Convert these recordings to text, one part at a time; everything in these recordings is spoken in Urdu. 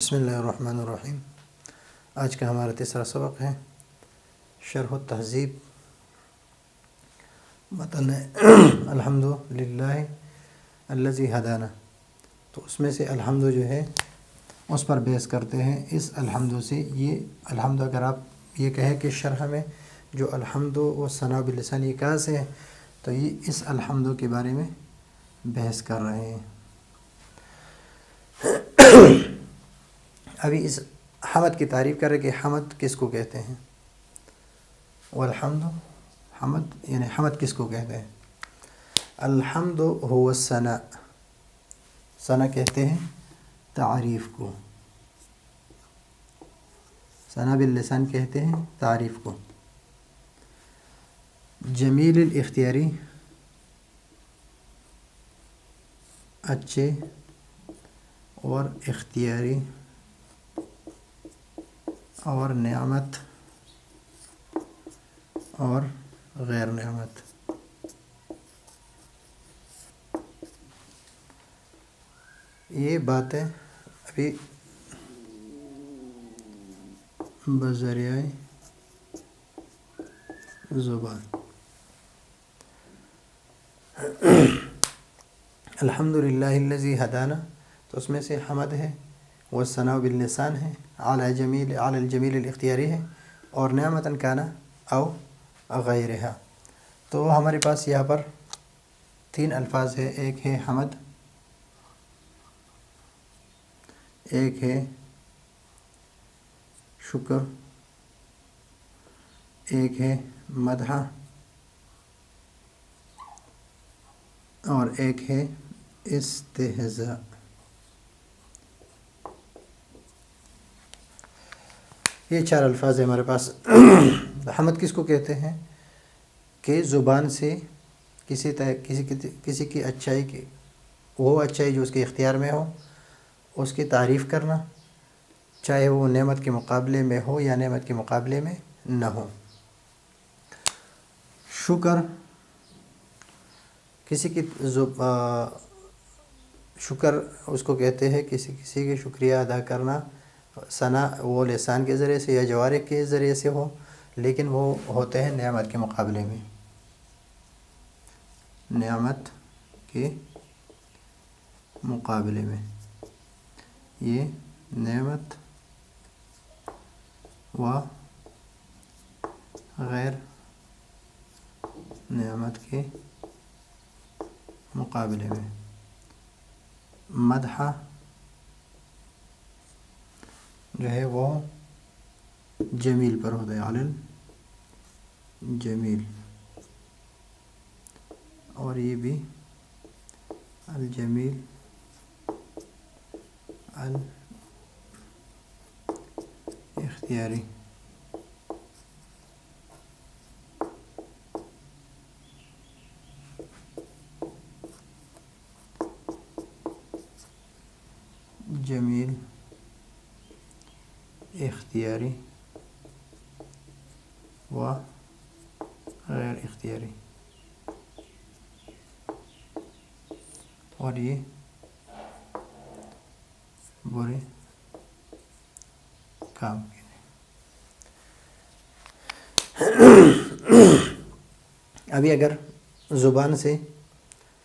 بسم اللہ الرحمن الرحیم۔ آج کا ہمارا تیسرا سبق ہے شرح التہذیب۔ متن ہے الحمد للہ الذی ہدانا، تو اس میں سے الحمد جو ہے اس پر بیس کرتے ہیں۔ اس الحمد سے یہ الحمد اگر آپ یہ کہیں کہ شرح میں جو الحمد و ثناء باللسان یہ کہاں سے ہے، تو یہ اس الحمد کے بارے میں بحث کر رہے ہیں۔ ابھی اس حمد کی تعریف کر رہے کہ حمد کس کو کہتے ہیں، والحمد حمد یعنی حمد کس کو کہتے ہیں۔ الحمد هو الثناء، ثناء کہتے ہیں تعریف کو، ثناء باللسان کہتے ہیں تعریف کو۔ جمیل الاختیاری، اچھے اور اختیاری، اور نعمت اور غیر نعمت۔ یہ باتیں ابھی بذریعہ زبان۔ الحمد للہ الذی ہدانا، تو اس میں سے حمد ہے، والثناء باللسان ہے، علی الجمیل الاختیاری ہے، اور نعمتاً کانا او غیرہا۔ تو ہمارے پاس یہاں پر تین الفاظ ہے، ایک ہے حمد، ایک ہے شکر، ایک ہے مدح، اور ایک ہے استہزاء۔ یہ چار الفاظ ہیں ہمارے پاس۔ حمد کس کو کہتے ہیں کہ زبان سے کسی کی اچھائی کی، وہ اچھائی جو اس کے اختیار میں ہو، اس کی تعریف کرنا، چاہے وہ نعمت کے مقابلے میں ہو یا نعمت کے مقابلے میں نہ ہو۔ شکر، کسی کی شکر اس کو کہتے ہیں کسی کی شکریہ ادا کرنا، ثناء وہ لسان کے ذریعے سے یا جوارح کے ذریعے سے ہو، لیکن وہ ہوتے ہیں نعمت کے مقابلے میں، نعمت کے مقابلے میں۔ یہ نعمت و غیر نعمت کے مقابلے میں۔ مدح جو ہے وہ جمیل پر ہوتا ہے، علی الجمیل، اور یہ بھی الجمیل الاختیاری۔ جمیل اختیاری و غیر اختیاری، اور یہ برے کام کے لیے۔ ابھی اگر زبان سے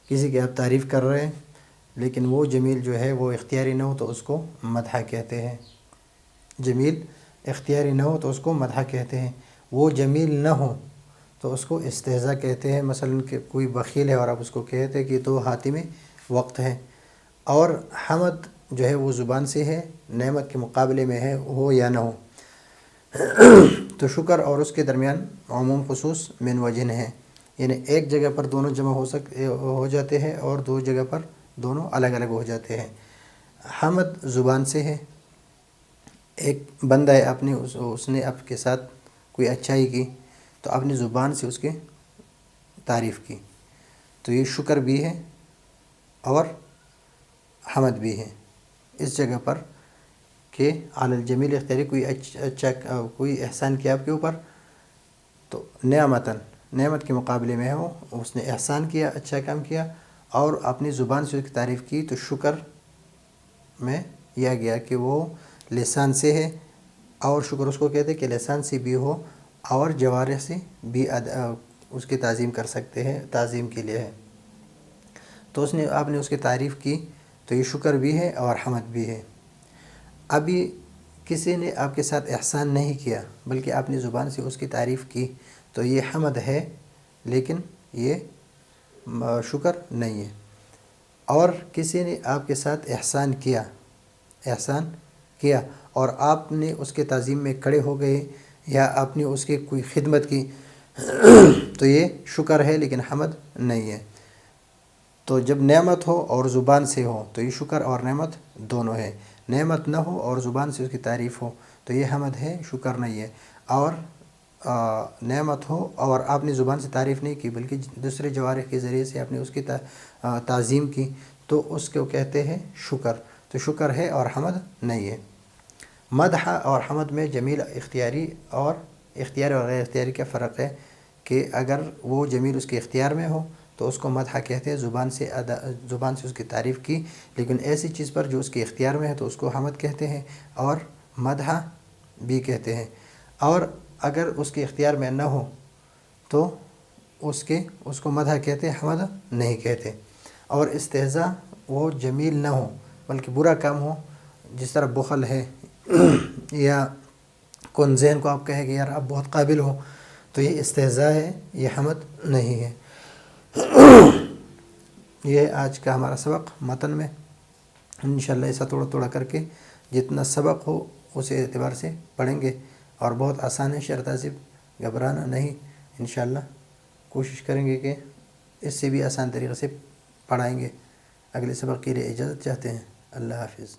کسی کی آپ تعریف کر رہے ہیں لیکن وہ جمیل جو ہے وہ اختیاری نہ ہو تو اس کو مدح کہتے ہیں۔ جمیل اختیاری نہ ہو تو اس کو مدح کہتے ہیں، وہ جمیل نہ ہو تو اس کو استہزاء کہتے ہیں۔ مثلا کہ کوئی بخیل ہے اور آپ اس کو کہتے ہیں کہ تو حاتم وقت ہے۔ اور حمد جو ہے وہ زبان سے ہے، نعمت کے مقابلے میں ہے، ہو یا نہ ہو۔ تو شکر اور اس کے درمیان عموم خصوص من وجہ ہے، یعنی ایک جگہ پر دونوں جمع ہو جاتے ہیں اور دو جگہ پر دونوں الگ الگ ہو جاتے ہیں۔ حمد زبان سے ہے، ایک بندہ ہے اس نے آپ کے ساتھ کوئی اچھائی کی تو اپنی زبان سے اس کی تعریف کی، تو یہ شکر بھی ہے اور حمد بھی ہے۔ اس جگہ پر کہ علی الجمیل اختیاری، کوئی احسان کیا آپ کے اوپر تو نعمت کے مقابلے میں ہو، اس نے احسان کیا، اچھا کام کیا اور اپنی زبان سے اس کی تعریف کی، تو شکر میں یہ گیا کہ وہ لسان سے ہے، اور شکر اس کو کہتے ہیں کہ لسان سے بھی ہو اور جوارح سے بھی اس کی تعظیم کر سکتے ہیں، تعظیم کے لیے ہے۔ تو آپ نے اس کی تعریف کی تو یہ شکر بھی ہے اور حمد بھی ہے۔ ابھی کسی نے آپ کے ساتھ احسان نہیں کیا بلکہ آپ نے زبان سے اس کی تعریف کی تو یہ حمد ہے، لیکن یہ شکر نہیں ہے۔ اور کسی نے آپ کے ساتھ احسان کیا اور آپ نے اس کے تعظیم میں کھڑے ہو گئے یا آپ نے اس کی کوئی خدمت کی تو یہ شکر ہے لیکن حمد نہیں ہے۔ تو جب نعمت ہو اور زبان سے ہو تو یہ شکر اور نعمت دونوں ہے۔ نعمت نہ ہو اور زبان سے اس کی تعریف ہو تو یہ حمد ہے، شکر نہیں ہے۔ اور نعمت ہو اور آپ نے زبان سے تعریف نہیں کی بلکہ دوسرے جوارح کے ذریعے سے آپ نے اس کی تعظیم کی تو اس کو کہتے ہیں شکر۔ تو شکر ہے اور حمد نہیں ہے۔ مدح اور حمد میں جمیل اختیاری اور غیر اختیاری کا فرق ہے کہ اگر وہ جمیل اس کے اختیار میں ہو تو اس کو مدح کہتے ہیں، زبان سے اس کی تعریف کی، لیکن ایسی چیز پر جو اس کے اختیار میں ہے تو اس کو حمد کہتے ہیں اور مدح بھی کہتے ہیں۔ اور اگر اس کے اختیار میں نہ ہو تو اس کو مدح کہتے ہیں، حمد نہیں کہتے۔ اور استہزاء وہ جمیل نہ ہو بلکہ برا کام ہو، جس طرح بخل ہے یا کون ذہن کو آپ کہیں کہ یار آپ بہت قابل ہو، تو یہ استہزاء ہے، یہ حمد نہیں ہے۔ یہ آج کا ہمارا سبق متن میں انشاءاللہ ایسا تھوڑا تھوڑا کر کے جتنا سبق ہو اسی اعتبار سے پڑھیں گے، اور بہت آسان ہے، شرط تہذیب، گھبرانا نہیں، انشاءاللہ کوشش کریں گے کہ اس سے بھی آسان طریقے سے پڑھائیں گے۔ اگلے سبق کے لیے اجازت چاہتے ہیں۔ اللہ حافظ۔